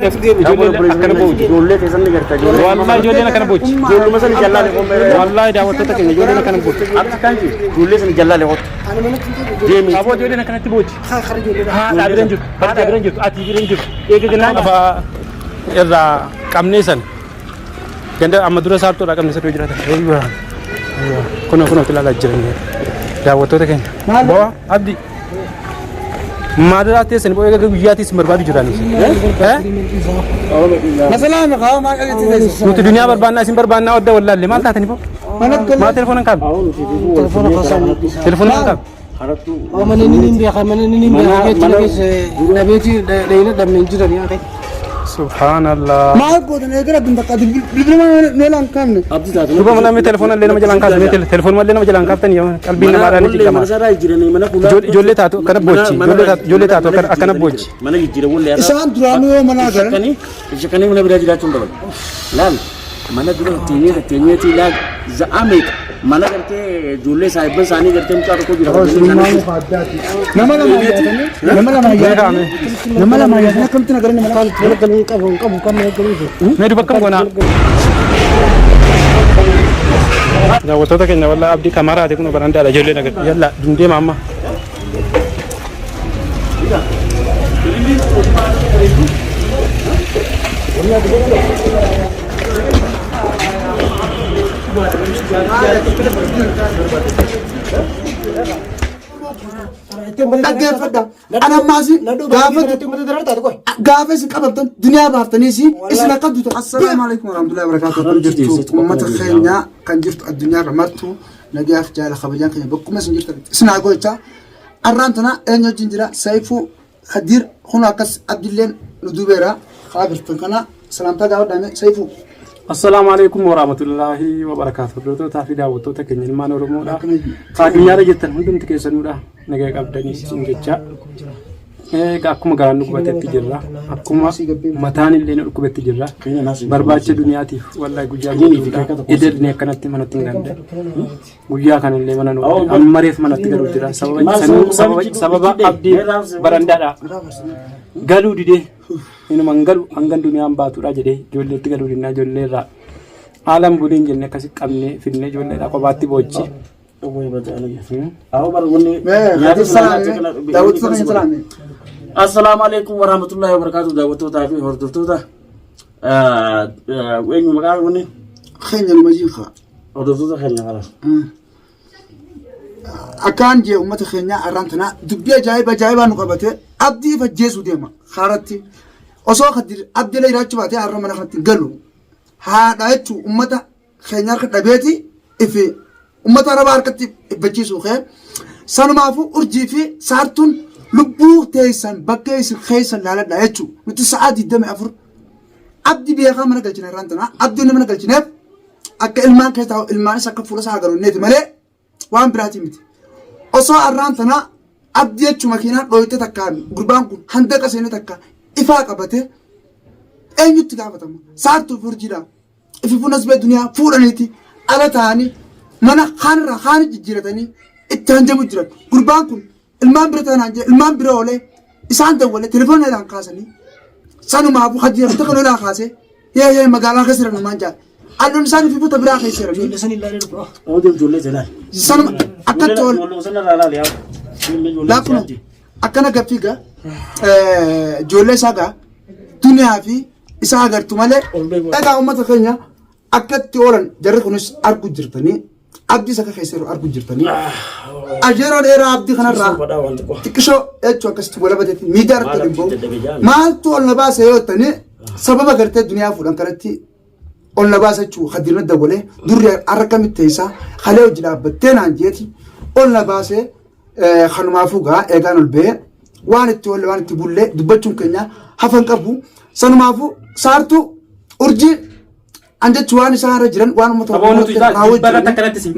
أكنا بوج جولة تيسان نقدر جولة والله جولة أنا كنا بوج جولة مثلا جلالة قوم والله دعوة تك جولة أنا كنا بوج أبغى كانجي جولة سن جلالة قط جيمي أبغى جولة أنا كنا تبوج خارج جولة ها تعبيرين جود تعبيرين جود أتيبيرين جود إيه كنا أبغى إذا كمنيسن كندا أمدورة سارتو لا كمنيسن تجرا أيوة أيوة كنا تلا لا جرينه دعوة تك بوا أبدي مادراتي سنبوي أجا بيجاتي سمربادي جراني مثلا مقام ما كذي نو الدنيا بربانا سين بربانا وده ولا اللي ما تاتني بو ما تلفون كام تلفون كام من نين بيا من نين بيا كذي نبيتي ليلة دم نجراني يا أخي سبحان الله ما أقول أنا كذا بنتك كذي بيبرم نيلان كام نه شوفوا منا مي تلفون اللي نمجلان كام مي تلفون مالي نمجلان كام تاني يوم قلبي نمارا نيجي كمان جولة تاتو كنا بوجي جولة تاتو كنا بوجي mana jira wulle ya isan duranu mana gar kani mana biraji da tun da lal mana duro tenye ti lag za amit mana garte julle sahib sani garte mka ko jira namala ma ya kam tina garne mana kam मेरी बक्कम को ना ना वो तो क्या ना वाला अब दी कमरा देखो ना बरांडा है जोले नगर यार ढूंढे मामा أنا مازي قافز قبضتن دنيا بارتنيسي إسنا قدوت السلام عليكم ورحمة الله وبركاته أمة خيرنا كان جرت الدنيا رمتو نجاح جال خبجان كي بكم مسنجرت إسنا قويتا أرانتنا أن يجندرا سيفو خدير هناك عبد الله ندوبرا خابر تكنا سلام تداو دامي سيفو السلام عليكم ورحمة الله وبركاته دوتو تافي داوتو تكني المان ورمودا قادنيا رجتن هندم تكيسنودا نجاك أبداني سنجتشا أكما غرانو كبتة تجرا أكما متان اللي نركب تجرا برباش دنياتي والله جوجا إدر نيكانتي مناتين غنده جوجا كان اللي منانو أمريث مناتين غرودرا سبب أبدي برندارا galu dide ina mangalu angan dunia ambatu raja deh jolle tigalu dina jolle ra alam budin jenne kasi kamne finne jolle ra ko batti bocci assalamu alaikum warahmatullahi wabarakatuh dawatu tafi hordurtuta وين مقال وني خينا المجيخة hordurtuta khenya خلاص أكان جي أمة خينا أرانتنا دبيا جايبة نقبته أبدي فجيسو ديما خارتي أصلا خدير أبدي لا يراجع بعدي أرمنا خدي قالوا هذا يتو أمة خينا خدبيتي إفي أمة ربار كتي بجيسو خير سانو معفو أرجي في سارتون لبو تيسان بكيس خيسان لا يتو نتساعد الدم أفر أبدي بيها من قلتنا أرانتنا أبدي من قلتنا أك إلمان كيتاو إلمان سكر فرصة هاجرو نيت ملء وان براتي متي أصلا أرانتنا أبديت شو ماكينة رويته تكان غربانكم هندك أسينه تكان إفاق أبته أين يتكافى تما سارتو فرجيلا في فناس بالدنيا فورانيتي على تاني منا خان جيرتني التهنجم جرت غربانكم المام برتنا المام برولة إسان دولة تلفون هذا كاسني سانو ما أبو خدير تكلوا لا خاسة يا مقالة خسرنا مانجا ألون سان في بوتا برا خسرنا جولة سني لا ربع أو دم جولة زلال سانو أكتول لا كنا أكنا قبتيجا جولة ساقا دنيا في إسحاقر تمالة إذا أمة خينيا أكتر تورن جرّ كنوس أركو جرتني أبدي سكا خيسيرو أركو جرتني أجرّ إيرا أبدي خنا را تكشوا إتشوا كست ولا بدتي ميدار تليمبو ما تقول نباس يوتني سبب أكرت الدنيا فلان كرتي قول نباس شو خدينا الدولة دور أركم التيسا خليه جلاب بتين عن جيتي قول نباس خنما فوقها إيجان البيع وان تقول وان تقول له دبتشون كنيا هفن كابو سنمافو سارتو أرجي عند تواني سهرة جرن وان متوقع ناوي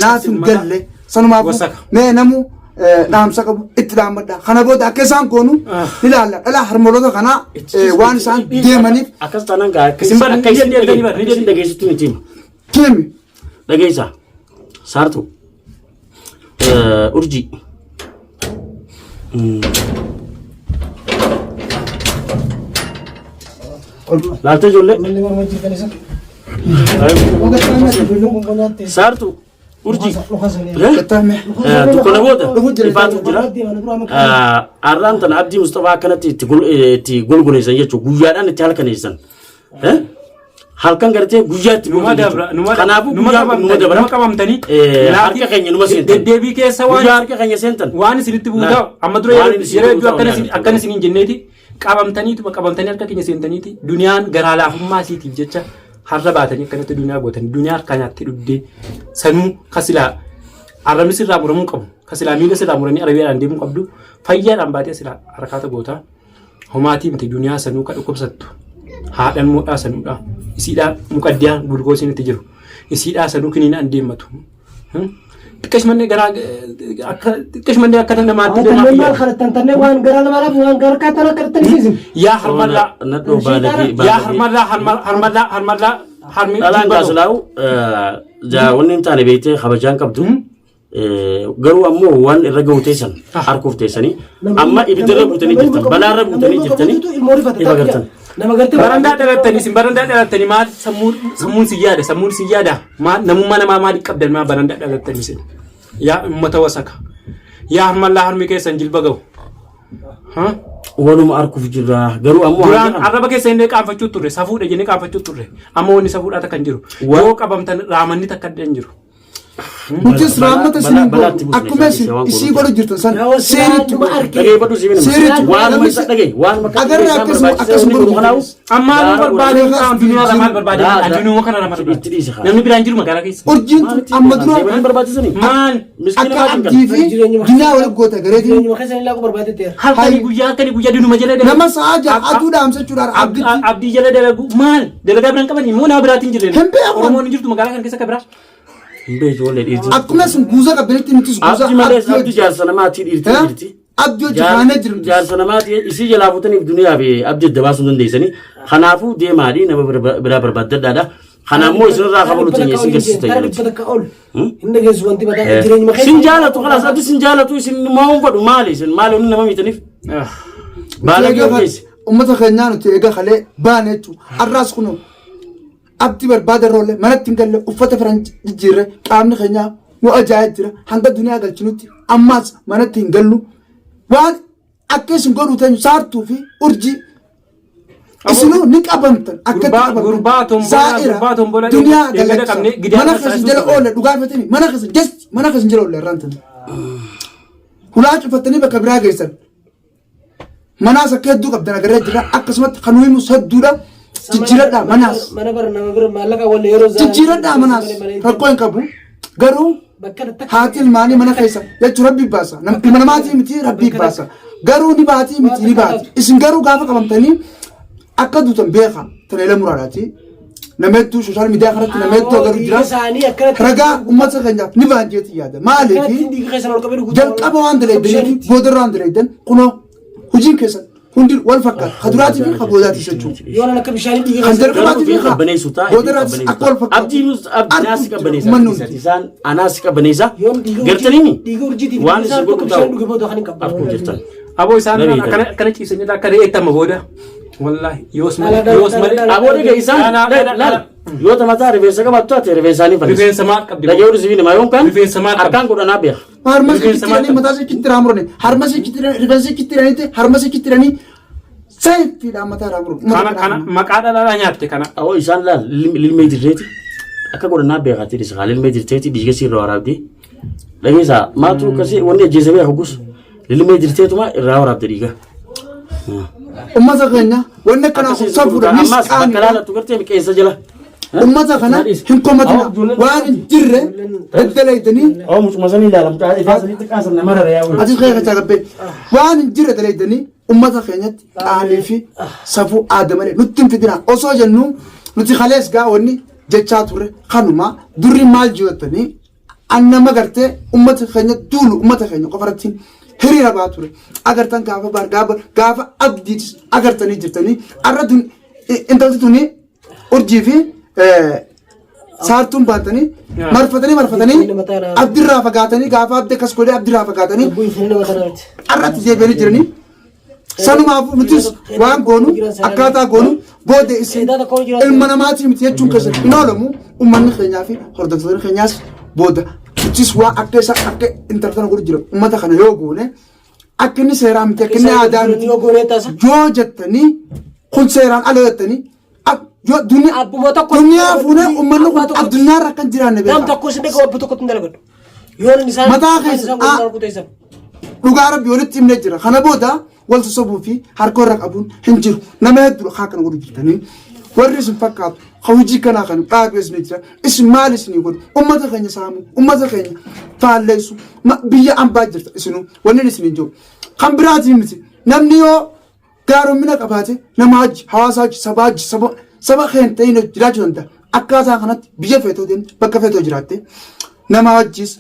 ناسم قلة سنمافو ما نمو نام سكبو اتدام بدا خنا بود أكسان كونو لا هرمولو خنا وان سان ديماني أكاس تانان كا كسيمبر كيسن دي أدني بار ريدين دقيسة توني تيم كم دقيسة سارتو أرجي Laaltee ijoollee. Saartu urjii. Tokko namoota ifaatu jira. Arraan tana Abdii Mustafaa akkanatti itti golgoleessan jechuudha. Guyyaadhaan itti halkaneessan. Halkan gartee guyyaatti kanaafuu numa dabra qabamtanii harka keenya numa seentan deddeebii keessa guyyaa harka keenya seentan waan isinitti buutaa amma dura yeroo akkana isiniin jenneeti qabamtanii harka keenya seentaniiti duniyaan garaa laafummaa isiitiif jecha har'a baatanii akkanatti duniyaa gootanii duniyaa harkaa nyaatti dhugdee sanuu kasilaa arrabni sirraa muramuu qabu kasilaa miila sirraa muranii arabiyaadhaan deemuu qabdu fayyaadhaan baatee silaa harkaata gootaa homaatii miti duniyaa sanuu ka dhukkubsattu haadhan moodhaa sanuudha isiidhaa muqaddiyaan gulgoosiin itti jiru isiidhaa sanuu kiniinaan deemmatu xiqqashmanne garaa xiqqashmanne akka namaatti deemaa maal kadhattantannee waan garaa namaa laaf waan garaa kaatana kadhattaniisin yaa harmallaa harmallaa dhalaan gaasilaa'u wanni hin taane beektee kabajaan qabdu garuu ammoo waan irra ga'u teessan harkuuf teessanii amma ibiddarra buutanii jirtan balaarra buutanii jirtanii ifa gartan. Barandaa dhalattanii isin barandaa dhalattanii maal sammuun si yaada maal namummaa namaa maal qabdan maal barandaa dhalattanii isin yaa uummata wasaka yaa harmallaa harmi keessan jilba ga'u. Waluma harkuuf jirra garuu ammoo arraba keessa inni qaanfachuu turre safuudha jennee qaanfachuu turre amma wanni safuudhaa takka hin jiru yoo qabamtan raamanni takka hin jiru. Nutis raamata sinin akkuma isii godhu jirtan san seeritu waan isa dhagee waan agarra akkasuma godhu kanaawu amma nu barbaade addunyaa maal barbaade addunyaa kana nama namni biraan jiru magaalaa keessa urjiin amma dura barbaadisanii maal akka abdii fi dinaa wal goota gareetiin halkanii guyyaa dinuma jala dalagu nama sa'aa aduu dhaamsachuudhaan abdii jala dalagu maal dalagaa biraan qabanii moo nama biraatiin jirre oromoon hin jirtu magaalaa kana keessa akka biraa. Akkuma sun guuza qabdanitti nutis guuza abdii jaarsa namaatii dhiirti abdii hojjetamee jiru jaarsa namaatii isii jalaa fuutaniif duniyaa fi abdii adda baasuu dandeessanii kanaafuu deemaadhii nama biraa barbaaddadhaadha kanaammoo isinirraa qabalu teenya isin garsiista jedhamti sin jaalatu kalaas abdii sin jaalatu isin moo fadhu maali isin maali inni nama miitaniif baalagee ogeessi ummata keenyaa nuti eegaa kalee baane jechuudha arraas kunoo abdii barbaada roole manatti hin galle uffata firan jijjiirre qaamni keenyaa nu ajaa'aa jira hanga duniyaa galchinutti ammaas manatti hin gallu waan akka isin godhu ta'u saartuu fi urjii isinuu ni qabamtan akkatti qabamtan duniyaa galcha mana keessan jala oolle dhugaafatanii mana keessan jala oolle irraantan hulaa cufattanii bakka biraa geessan manaas akka hedduu qabdan agarree jira akkasumatti kan himus hedduudha. Jijjiiradhaa manaas jijjiiradhaa manaas rakkoo hin qabu garuu haati ilmaanii mana keessa jechuun rabbi baasa nama namaatii miti rabbi baasa garuu ni baatii miti ni baati isin garuu gaafa qabamtanii akka duutan beeka taneela muraadhaati nama hedduu sooshaal miidiyaa kanatti nama hedduu agaruu jira ragaa uummata keenyaaf ni baanjeeti yaada maaliif jalqaba waan daleeddanii boodarra waan daleeddan kunoo hojiin keessan hundi wal fakkaata kaduraatii fi kaboodaatiis jechuudha. Yoo akka bishaan dhiiga kan jalqabaatii fi boodaraatiis akka wal fakkaata. Abdii anaas qabbaneessa isaan anaas qabbaneessa gartanii waan isin godhu ta'u akkuma jirtan. Aboo isaan akkana ciisanii akka re'eettama booda wallaahi yoos malee aboo dhiga isaan yoo tamataa rifeensa qabaattu ati rifeensaanii fannis. Rifeensa maal qabdi? Dhagee oduu sibiila maa yoon kan rifeensa maal qabdi? harkaan godhanaa beeka. Harma sikittiranii mataa sikittiraa murani harma sikittiranii rifeensa sikittiranii harma sikittiranii sayfiidhaan mataa irraa muru. Kana maqaa dhalaa nyaatte kana. Awoo isaan laal lilmee dirreeti akka godhanaa beekaatti dhiisa lilmee dirreeti dhiiga sirra waraabdee dhageessaa maatu akkasii wanni ajjeese beeka gus lilmee dirreetuma irraa waraabde dhiiga. Ummata keenya wanni akkana safuudha ammas bakka laalatu gartee qeessa jala. Ummata kana hin komatina waan hin jirre dalaydanii mucuma sanii ilaalamtaa ifaasanitti qaasan nama rarayyaa ati kee kachaa gabbee waan hin jirre dalaydanii ummata keenyatti qaalii fi safuu aada malee nutti hin fidina osoo jennu nuti kalees gaa wanni jechaa turre kanuma durri maal jiwattanii annama gartee ummata keenya duulu ummata keenya qofarratti hiriira baa ture agartan gaafa abdiitis agartanii jirtanii arra intalti tuni urjii fi saartuun baatanii marfatanii abdirraa fagaatanii gaafa abdi akkas godhee abdirraa fagaatanii arratti deebi'anii jiranii sanumaafuu nutis waan goonu akkaataa goonu بودة إسم المنامات يمتيجون كذا ينالمو ومن خنيا في هردتون خنياس بودة تسوى أكتسا أكت إنترتنا قرجرو وما تخنا يوجونه أكني سيرام تكني عادان جوجتني كل سيران على جتني جو دنيا فونا ومن الدنيا ركن جيران نبي نام تكوس بيك وبتوكت ندلقن يون النساء متى لغارب يولد تيم نجرا خنا بودا والت صبوا في هركور ركبون هنجر نما يدلو خاكن قولوا جتني وريس فكاب خوجي كنا خن قابس نجرا اسم مالس نيقول أمة خنيا سامو أمة خنيا فالليسو ما بيا أم باجر اسنو ونلس نجو خم براتي متي نمنيو كارو منك أباتي نماج حواساج سباج سبا خين تينو جراجو انت أكاسا خنات بيا فتو دين بكا فتو جراتي نماجيس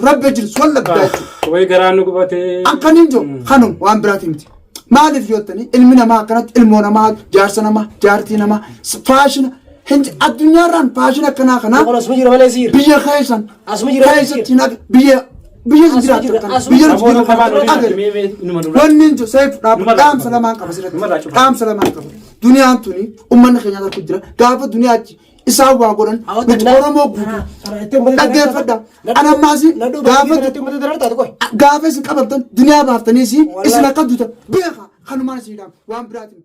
رب يجلس ولا بتاعته وي قرانو قبتي أنكنينجو خانم وان براتيمتي ما أدري فيوتني المنا ما كانت المونا ما جارسنا ما جارتينا ما فاشن هنج الدنيا ران فاشن كنا خلاص مجرى ولا يصير بيا خايسان اسمجرى خايسان تيناك بيا زرات وننجو سيف قام سلامان كبسرت قام سلامان كبس دنيا أنتوني أمنا خيانة كدرة قابل دنيا إسحاق وعقورن بتقولون موجود لكن فدا أنا ماسي قابل سكابتن دنيا بافتني سي إسلا كدوتا بيها خانو ما نسيدام وان براتي